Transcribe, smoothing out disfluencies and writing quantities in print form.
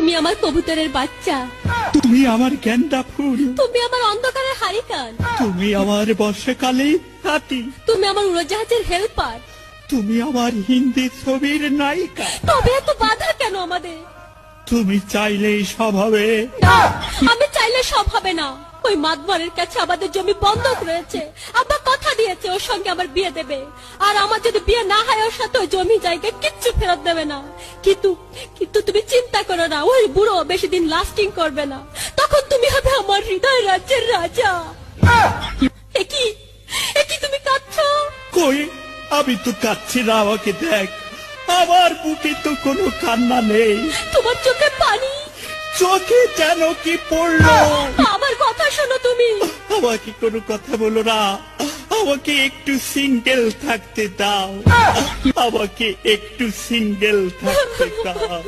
তুমি আমার কবুতরের বাচ্চা, তুমি আমার গেন্দা ফুল, তুমি আমার অন্ধকারের হারিকান, তুমি আমার বর্ষাকালে হাতি, তুমি আমার উড়োজাহাজের হেল্পার। তুমি আমার হিন্দি ছবির নায়িকা। তবে এত বাধা কেন আমাদের? তুমি চাইলেই সব হবে। না, আমি চাইলে সব হবে না। ওই মাতবরের কাছে আমাদের জমি বন্ধক রয়েছে। আব্বা কথা দিয়েছে ওর সঙ্গে আমার বিয়ে দেবে, আর আমার যদি বিয়ে না হয় ওর সাথে ওই জমি জায়গা কিচ্ছু ফেরত দেবে না। কিন্তু কিন্তু তুমি চিন্তা করো না, ওই বুড়ো বেশি দিন লাস্টিং করবে না। তখন তুমি হবে আমার হৃদয় রাজ্যের রাজা। একই একই তুমি কাঁদছো? কই, আমি তো কাচ্ছি না, আমাকে দেখ। আমার বুকে তো কোনো কান্না নেই, তোমার চোখে পানি। চোখে যেন কি পড়লো। আমার কথা শোনো তুমি। আমাকে কোনো কথা বলো না, আমাকে একটু সিঙ্গেল থাকতে দাও, আমাকে একটু সিঙ্গেল থাকতে দাও।